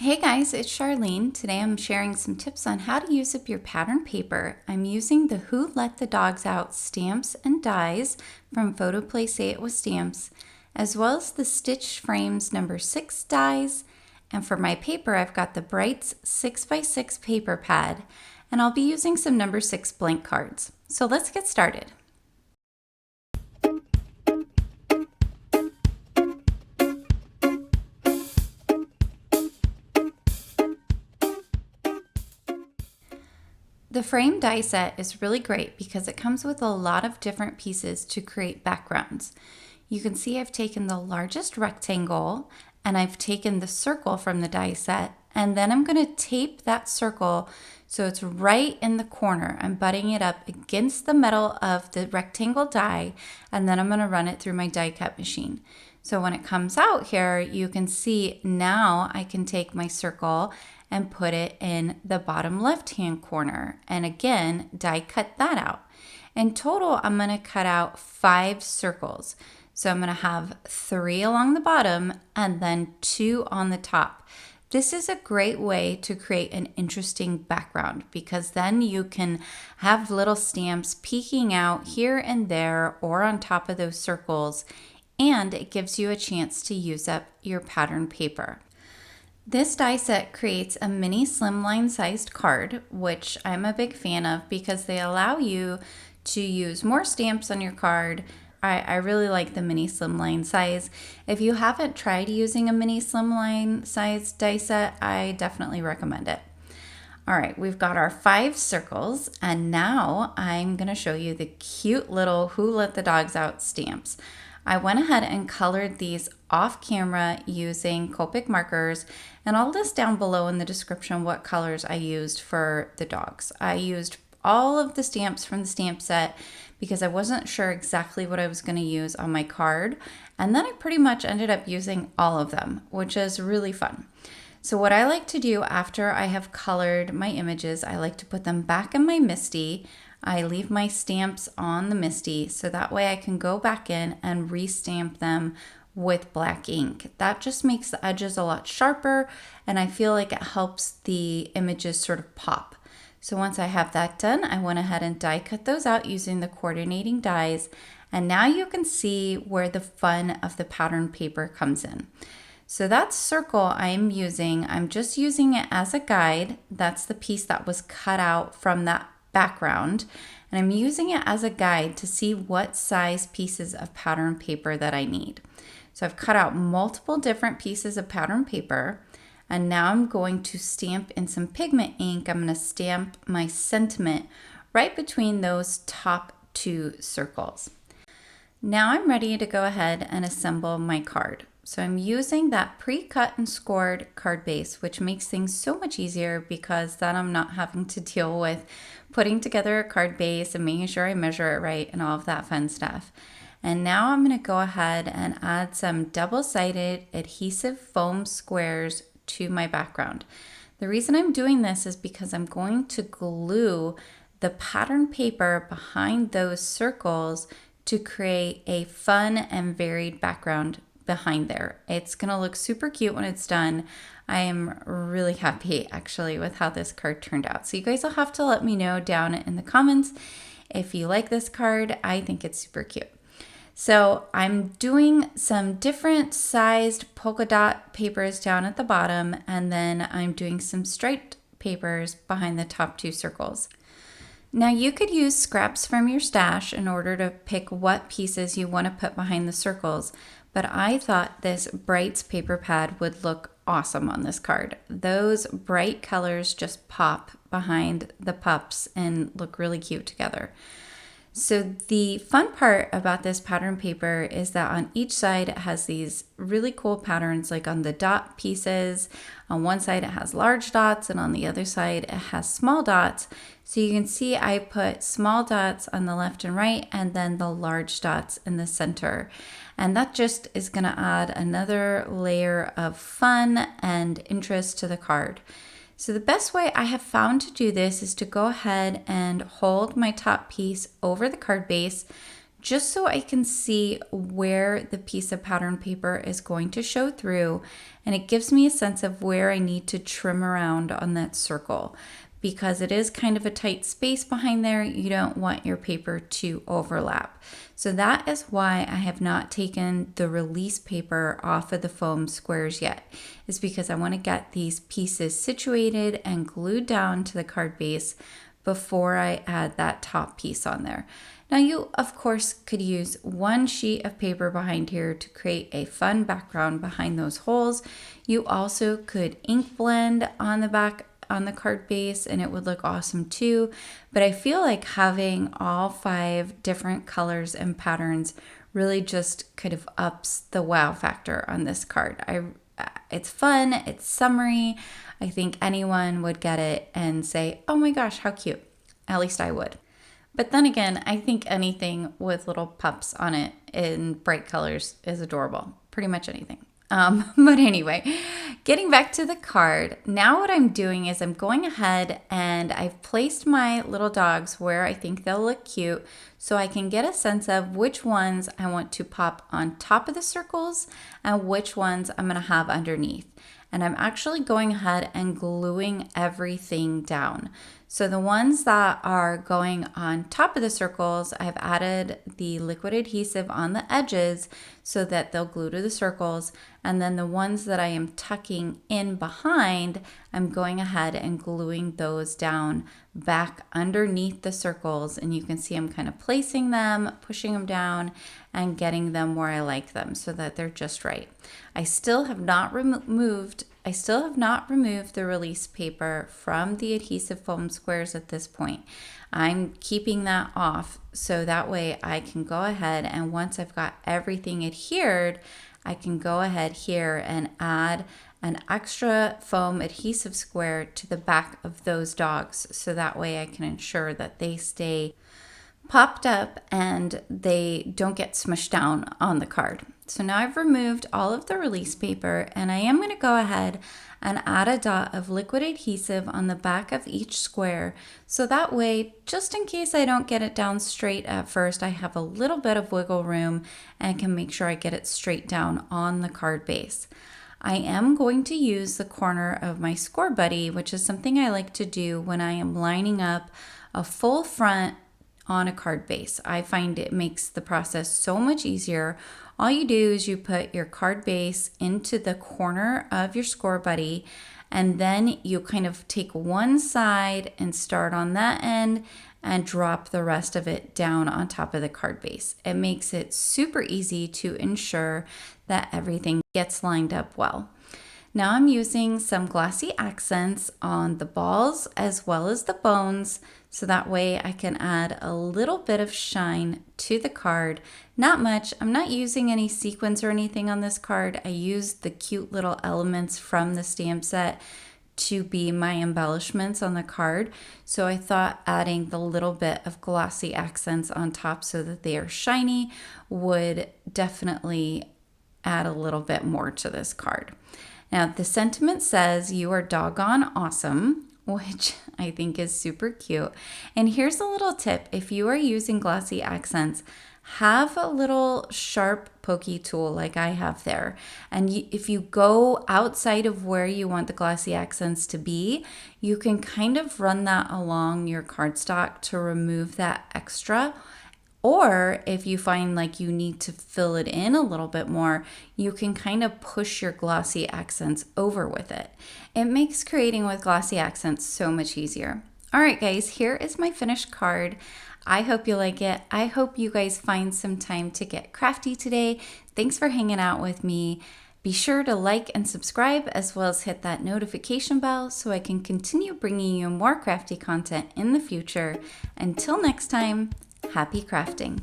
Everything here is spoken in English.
Hey guys, it's Charlene. Today I'm sharing some tips on how to use up your pattern paper. I'm using the Who Let the Dogs Out stamps and dies from Photoplay Say It with stamps, as well as the Stitch Frames number 6 dies. And for my paper, I've got the Brights 6x6 paper pad, and I'll be using some number 6 blank cards. So let's get started. The frame die set is really great because it comes with a lot of different pieces to create backgrounds. You can see I've taken the largest rectangle and I've taken the circle from the die set, and then I'm going to tape that circle so it's right in the corner. I'm butting it up against the metal of the rectangle die, and then I'm going to run it through my die cut machine. So when it comes out here, you can see now I can take my circle and put it in the bottom left-hand corner. And again, die cut that out. In total, I'm gonna cut out 5 circles. So I'm gonna have 3 along the bottom and then 2 on the top. This is a great way to create an interesting background because then you can have little stamps peeking out here and there or on top of those circles, and it gives you a chance to use up your pattern paper. This die set creates a mini slimline sized card, which I'm a big fan of because they allow you to use more stamps on your card. I really like the mini slimline size. If you haven't tried using a mini slimline size die set, I definitely recommend it. All right, we've got our 5 circles, and now I'm going to show you the cute little Who Let the Dogs Out stamps. I went ahead and colored these off camera using Copic markers, and I'll list down below in the description what colors I used for the dogs. I used all of the stamps from the stamp set because I wasn't sure exactly what I was going to use on my card, and then I pretty much ended up using all of them, which is really fun. So what I like to do after I have colored my images, I like to put them back in my MISTI. I leave my stamps on the MISTI so that way I can go back in and restamp them with black ink. That just makes the edges a lot sharper, and I feel like it helps the images sort of pop. So once I have that done, I went ahead and die cut those out using the coordinating dies, and now you can see where the fun of the pattern paper comes in. So that circle I'm just using it as a guide. That's the piece that was cut out from that background, and I'm using it as a guide to see what size pieces of pattern paper that I need. So I've cut out multiple different pieces of pattern paper, and now I'm going to stamp in some pigment ink. I'm going to stamp my sentiment right between those top 2 circles. Now I'm ready to go ahead and assemble my card. So I'm using that pre-cut and scored card base, which makes things so much easier because then I'm not having to deal with putting together a card base and making sure I measure it right and all of that fun stuff. And now I'm going to go ahead and add some double-sided adhesive foam squares to my background. The reason I'm doing this is because I'm going to glue the pattern paper behind those circles to create a fun and varied background behind there. It's going to look super cute when it's done. I am really happy actually with how this card turned out. So you guys will have to let me know down in the comments if you like this card. I think it's super cute. So I'm doing some different sized polka dot papers down at the bottom, and then I'm doing some striped papers behind the top 2 circles. Now you could use scraps from your stash in order to pick what pieces you want to put behind the circles, but I thought this Brights paper pad would look awesome on this card. Those bright colors just pop behind the pups and look really cute together. So the fun part about this pattern paper is that on each side it has these really cool patterns, like on the dot pieces. On one side it has large dots, and on the other side it has small dots. So you can see I put small dots on the left and right, and then the large dots in the center. And that just is going to add another layer of fun and interest to the card. So the best way I have found to do this is to go ahead and hold my top piece over the card base, just so I can see where the piece of pattern paper is going to show through, and it gives me a sense of where I need to trim around on that circle. Because it is kind of a tight space behind there, you don't want your paper to overlap. So that is why I have not taken the release paper off of the foam squares yet, is because I want to get these pieces situated and glued down to the card base before I add that top piece on there. Now you, of course, could use one sheet of paper behind here to create a fun background behind those holes. You also could ink blend on the back on the card base and it would look awesome too. But I feel like having all 5 different colors and patterns really just kind of ups the wow factor on this card. It's fun, it's summery. I think anyone would get it and say, oh my gosh, how cute. At least I would. But then again, I think anything with little pups on it in bright colors is adorable. Pretty much anything. But anyway, getting back to the card, now what I'm doing is I'm going ahead and I've placed my little dogs where I think they'll look cute so I can get a sense of which ones I want to pop on top of the circles and which ones I'm going to have underneath. And I'm actually going ahead and gluing everything down. So the ones that are going on top of the circles, I've added the liquid adhesive on the edges so that they'll glue to the circles. And then the ones that I am tucking in behind, I'm going ahead and gluing those down back underneath the circles. And you can see I'm kind of placing them, pushing them down, and getting them where I like them so that they're just right. I still have not removed the release paper from the adhesive foam squares at this point. I'm keeping that off so that way I can go ahead and once I've got everything adhered, I can go ahead here and add an extra foam adhesive square to the back of those dogs so that way I can ensure that they stay popped up and they don't get smushed down on the card. So now I've removed all of the release paper and I am going to go ahead and add a dot of liquid adhesive on the back of each square. So that way, just in case I don't get it down straight at first, I have a little bit of wiggle room and can make sure I get it straight down on the card base. I am going to use the corner of my score buddy, which is something I like to do when I am lining up a full front on a card base. I find it makes the process so much easier. All you do is you put your card base into the corner of your score buddy, and then you kind of take one side and start on that end and drop the rest of it down on top of the card base. It makes it super easy to ensure that everything gets lined up well. Now I'm using some glossy accents on the balls as well as the bones so that way I can add a little bit of shine to the card. Not much. I'm not using any sequins or anything on this card. I used the cute little elements from the stamp set to be my embellishments on the card. So I thought adding the little bit of glossy accents on top so that they are shiny would definitely add a little bit more to this card. Now, the sentiment says you are doggone awesome, which I think is super cute. And here's a little tip. If you are using glossy accents, have a little sharp pokey tool like I have there. And if you go outside of where you want the glossy accents to be, you can kind of run that along your cardstock to remove that extra. Or if you find like you need to fill it in a little bit more, you can kind of push your glossy accents over with it. It makes creating with glossy accents so much easier. All right, guys, here is my finished card. I hope you like it. I hope you guys find some time to get crafty today. Thanks for hanging out with me. Be sure to like and subscribe as well as hit that notification bell so I can continue bringing you more crafty content in the future. Until next time, happy crafting.